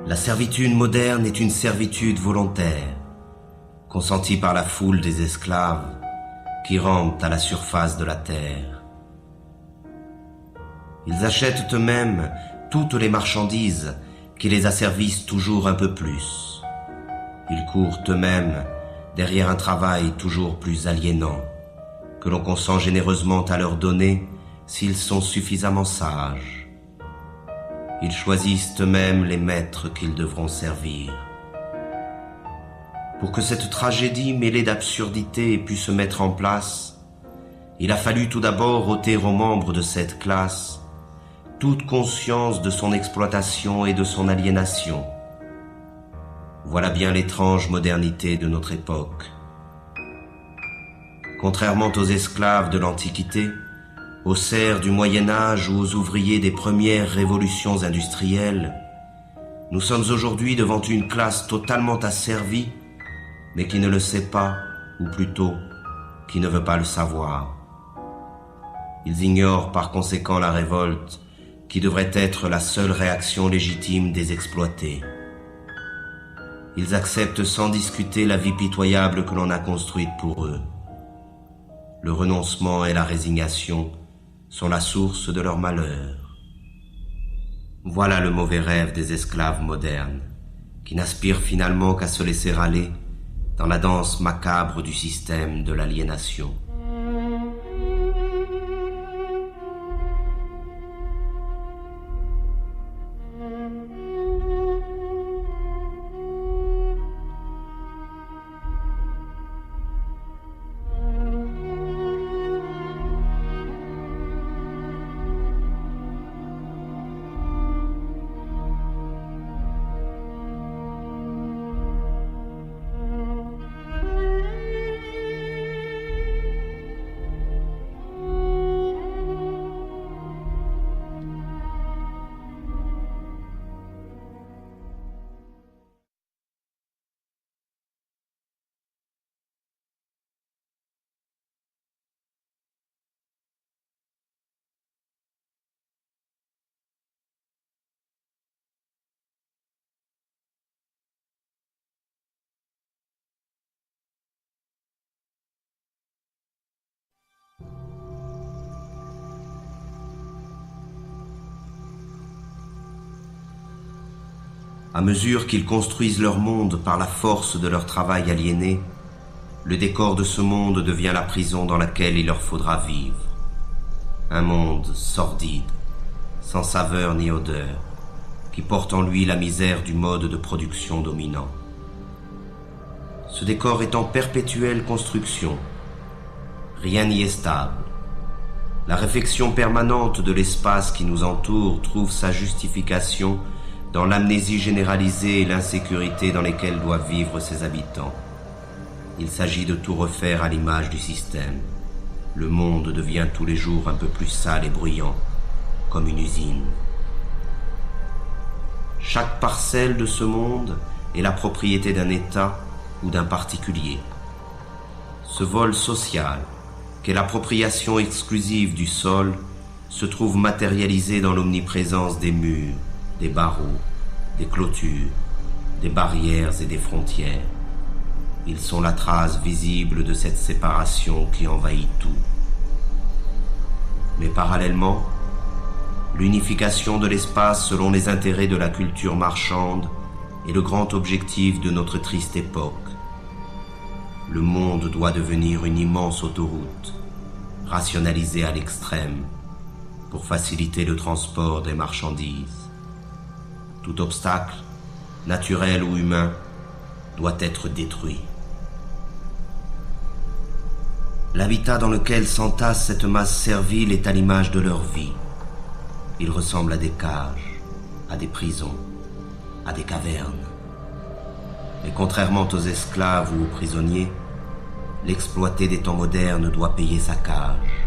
La servitude moderne est une servitude volontaire, consentie par la foule des esclaves qui rampent à la surface de la terre. Ils achètent eux-mêmes toutes les marchandises qui les asservissent toujours un peu plus. Ils courent eux-mêmes derrière un travail toujours plus aliénant, que l'on consent généreusement à leur donner s'ils sont suffisamment sages. Ils choisissent eux-mêmes les maîtres qu'ils devront servir. Pour que cette tragédie mêlée d'absurdité ait pu se mettre en place, il a fallu tout d'abord ôter aux membres de cette classe toute conscience de son exploitation et de son aliénation. Voilà bien l'étrange modernité de notre époque. Contrairement aux esclaves de l'Antiquité, aux serfs du Moyen-Âge ou aux ouvriers des premières révolutions industrielles, nous sommes aujourd'hui devant une classe totalement asservie, mais qui ne le sait pas, ou plutôt, qui ne veut pas le savoir. Ils ignorent par conséquent la révolte, qui devrait être la seule réaction légitime des exploités. Ils acceptent sans discuter la vie pitoyable que l'on a construite pour eux. Le renoncement et la résignation sont la source de leur malheur. Voilà le mauvais rêve des esclaves modernes, qui n'aspirent finalement qu'à se laisser aller dans la danse macabre du système de l'aliénation. À mesure qu'ils construisent leur monde par la force de leur travail aliéné, le décor de ce monde devient la prison dans laquelle il leur faudra vivre. Un monde sordide, sans saveur ni odeur, qui porte en lui la misère du mode de production dominant. Ce décor est en perpétuelle construction. Rien n'y est stable. La réflexion permanente de l'espace qui nous entoure trouve sa justification dans l'amnésie généralisée et l'insécurité dans lesquelles doivent vivre ses habitants. Il s'agit de tout refaire à l'image du système. Le monde devient tous les jours un peu plus sale et bruyant, comme une usine. Chaque parcelle de ce monde est la propriété d'un État ou d'un particulier. Ce vol social, qu'est l'appropriation exclusive du sol, se trouve matérialisé dans l'omniprésence des murs, des barreaux, des clôtures, des barrières et des frontières. Ils sont la trace visible de cette séparation qui envahit tout. Mais parallèlement, l'unification de l'espace selon les intérêts de la culture marchande est le grand objectif de notre triste époque. Le monde doit devenir une immense autoroute, rationalisée à l'extrême, pour faciliter le transport des marchandises. Tout obstacle, naturel ou humain, doit être détruit. L'habitat dans lequel s'entasse cette masse servile est à l'image de leur vie. Il ressemble à des cages, à des prisons, à des cavernes. Mais contrairement aux esclaves ou aux prisonniers, l'exploité des temps modernes doit payer sa cage.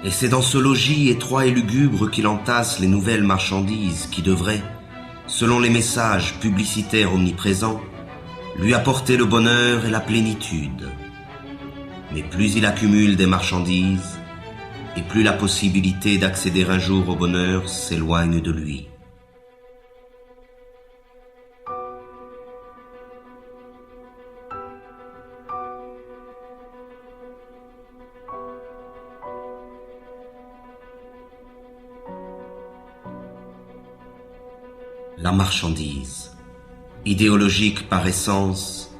Et c'est dans ce logis étroit et lugubre qu'il entasse les nouvelles marchandises qui devraient, selon les messages publicitaires omniprésents, lui apporter le bonheur et la plénitude. Mais plus il accumule des marchandises, et plus la possibilité d'accéder un jour au bonheur s'éloigne de lui. La marchandise, idéologique par essence,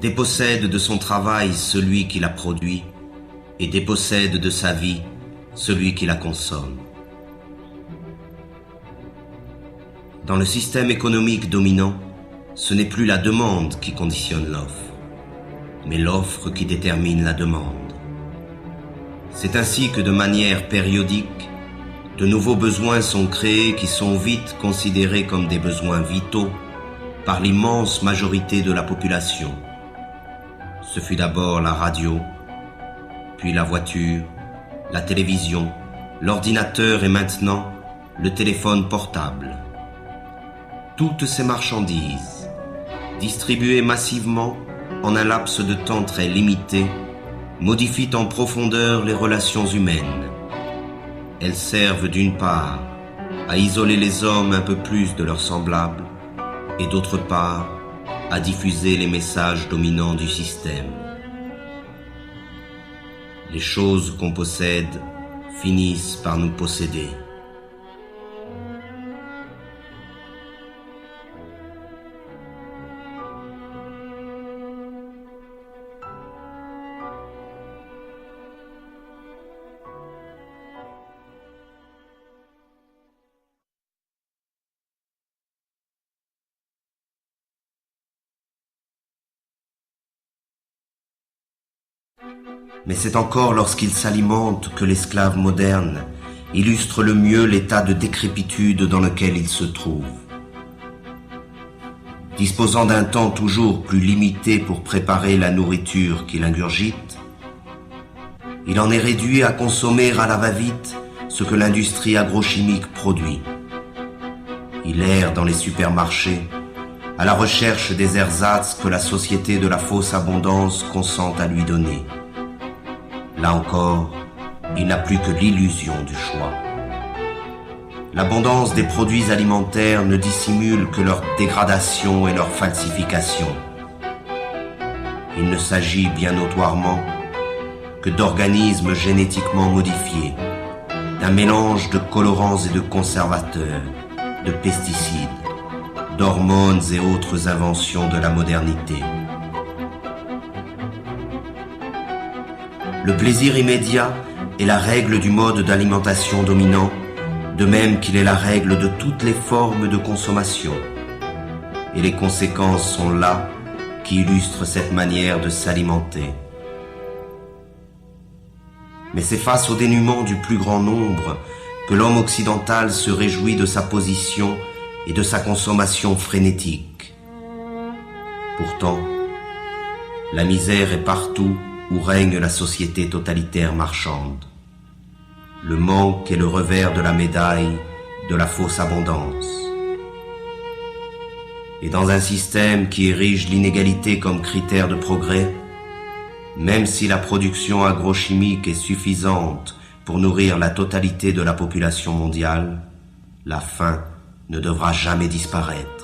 dépossède de son travail celui qui la produit et dépossède de sa vie celui qui la consomme. Dans le système économique dominant, ce n'est plus la demande qui conditionne l'offre, mais l'offre qui détermine la demande. C'est ainsi que de manière périodique, de nouveaux besoins sont créés qui sont vite considérés comme des besoins vitaux par l'immense majorité de la population. Ce fut d'abord la radio, puis la voiture, la télévision, l'ordinateur et maintenant le téléphone portable. Toutes ces marchandises, distribuées massivement en un laps de temps très limité, modifient en profondeur les relations humaines. Elles servent d'une part à isoler les hommes un peu plus de leurs semblables et d'autre part à diffuser les messages dominants du système. Les choses qu'on possède finissent par nous posséder. Mais c'est encore lorsqu'il s'alimente que l'esclave moderne illustre le mieux l'état de décrépitude dans lequel il se trouve. Disposant d'un temps toujours plus limité pour préparer la nourriture qu'il ingurgite, il en est réduit à consommer à la va-vite ce que l'industrie agrochimique produit. Il erre dans les supermarchés à la recherche des ersatz que la société de la fausse abondance consent à lui donner. Là encore, il n'a plus que l'illusion du choix. L'abondance des produits alimentaires ne dissimule que leur dégradation et leur falsification. Il ne s'agit bien notoirement que d'organismes génétiquement modifiés, d'un mélange de colorants et de conservateurs, de pesticides, d'hormones et autres inventions de la modernité. Le plaisir immédiat est la règle du mode d'alimentation dominant, de même qu'il est la règle de toutes les formes de consommation. Et les conséquences sont là qui illustrent cette manière de s'alimenter. Mais c'est face au dénuement du plus grand nombre que l'homme occidental se réjouit de sa position et de sa consommation frénétique. Pourtant, la misère est partout où règne la société totalitaire marchande. Le manque est le revers de la médaille de la fausse abondance. Et dans un système qui érige l'inégalité comme critère de progrès, même si la production agrochimique est suffisante pour nourrir la totalité de la population mondiale, la faim ne devra jamais disparaître.